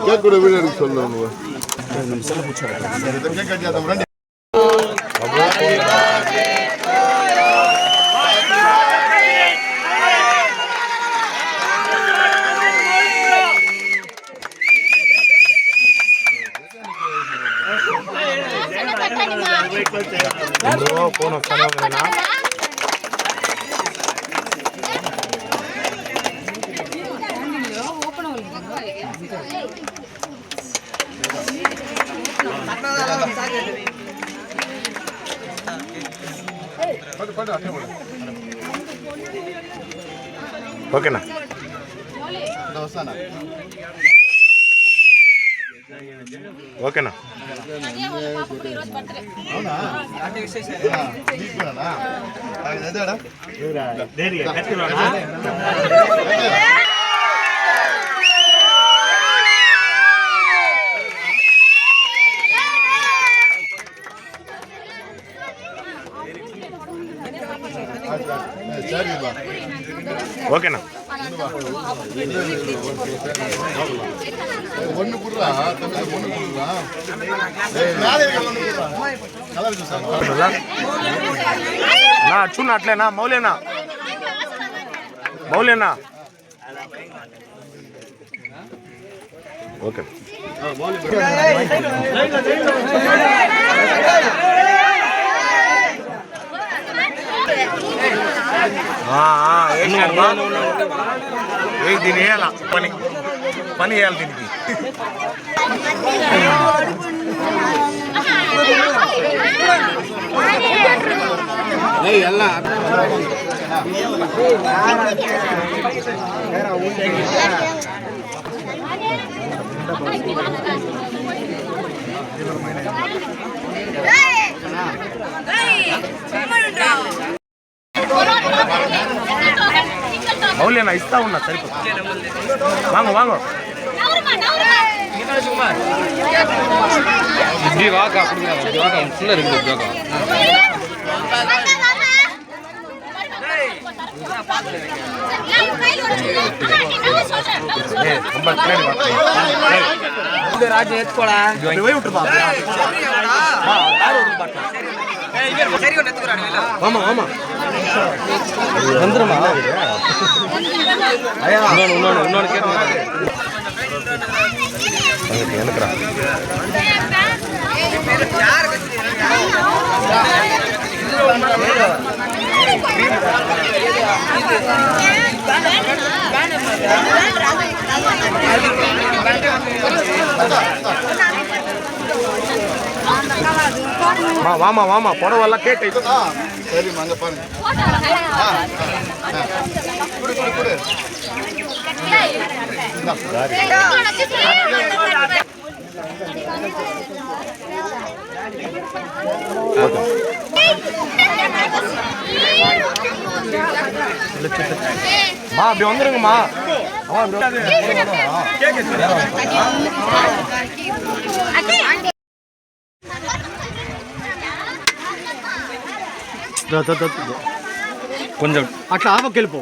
Cake కూడా వీడియోకి చూడలేవు నువ్వు కేక్ కట్ చేద్దాం రండి. ఫోన్ వస్తానే ఉందా? ఓకేనా వస్తానా? ఓకేనా? అవునా? ఓకేనా? ஒன்று புடுறா ஒன்று புடுறா చూడు అట్లేనా మౌలేనా మౌలేనా ఓకే దీన్ని వేయాల పని వేయాలి దీనికి మౌలేనా ఇస్తా ఉన్నా సరిపోతుంది. వాంగో వాంగో రాజు ఎత్తుకోడా వెనకరా வாமா வாமா புடவெல்ல கேக் ஐட்டா சரி அங்க பாருங்க குடு குடு குடு மா அப்படி வந்துருங்கம்மா కొంచెం అట్లా ఆపకెళ్ళిపో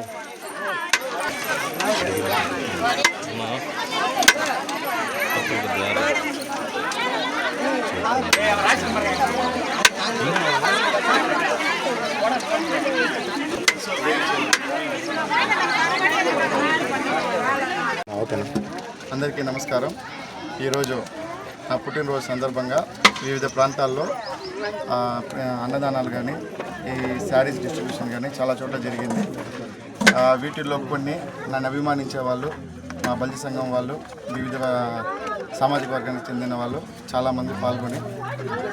అందరికీ నమస్కారం. ఈరోజు నా పుట్టినరోజు సందర్భంగా వివిధ ప్రాంతాల్లో అన్నదానాలు కానీ ఈ శారీస్ డిస్ట్రిబ్యూషన్ కానీ చాలా చోట్ల జరిగింది. వీటిల్లో కొన్ని నన్ను అభిమానించే వాళ్ళు, మా బల్జీ సంఘం వాళ్ళు, వివిధ సామాజిక వర్గానికి చెందిన వాళ్ళు చాలామంది పాల్గొని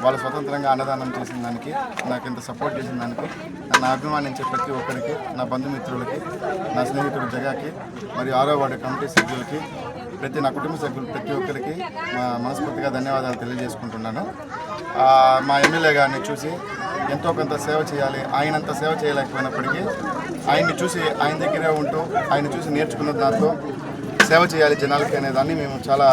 వాళ్ళు స్వతంత్రంగా అన్నదానం చేసిన దానికి, నాకు ఇంత సపోర్ట్ చేసిన దానికి, నన్ను అభిమానించే ప్రతి ఒక్కరికి, నా బంధుమిత్రులకి, నా స్నేహితుడు జగాకి, మరియు 6వ వార్డు కమిటీ సభ్యులకి, నా కుటుంబ సభ్యులు ప్రతి ఒక్కరికి మనస్ఫూర్తిగా ధన్యవాదాలు తెలియజేసుకుంటున్నాను. మా ఎమ్మెల్యే గారిని చూసి ఎంతో కొంత సేవ చేయాలి, ఆయనంత సేవ చేయలేకపోయినప్పటికీ ఆయన్ని చూసి ఆయన దగ్గరే ఉంటూ ఆయన చూసి నేర్చుకున్న దాంతో సేవ చేయాలి జనాలకి అనేదాన్ని మేము చాలా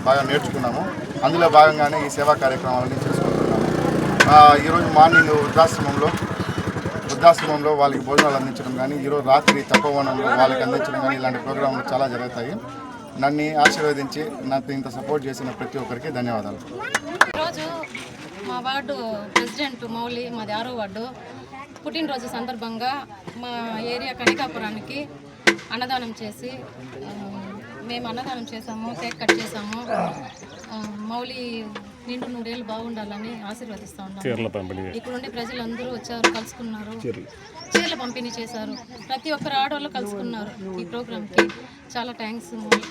బాగా నేర్చుకున్నాము. అందులో భాగంగానే ఈ సేవా కార్యక్రమాలని చేసుకుంటున్నాము. ఈరోజు మార్నింగ్ వృద్ధాశ్రమంలో వాళ్ళకి భోజనాలు అందించడం కానీ, ఈరోజు రాత్రి తపోవనంలో వాళ్ళకి అందించడం కానీ ఇలాంటి ప్రోగ్రాంలు చాలా జరుగుతాయి. నన్ను ఆశీర్వదించి నాకు ఇంత సపోర్ట్ చేసిన ప్రతి ఒక్కరికి ధన్యవాదాలు. ఈరోజు మా వార్డు ప్రెసిడెంట్ మౌలి, మాది 6వ వార్డు, పుట్టినరోజు సందర్భంగా మా ఏరియా కనికాపురానికి అన్నదానం చేసి మేము అన్నదానం చేసాము, కేక్ కట్ చేసాము. మౌలి నిండు 100 ఏళ్ళు బాగుండాలని ఆశీర్వదిస్తూ ఉన్నాము. ఇక్కడ నుండి ప్రజలందరూ వచ్చారు, కలుసుకున్నారు, చీరలు పంపిణీ చేశారు. ప్రతి ఒక్కరు ఆడవాళ్ళు కలుసుకున్నారు ఈ ప్రోగ్రామ్కి. చాలా థ్యాంక్స్ మౌలి.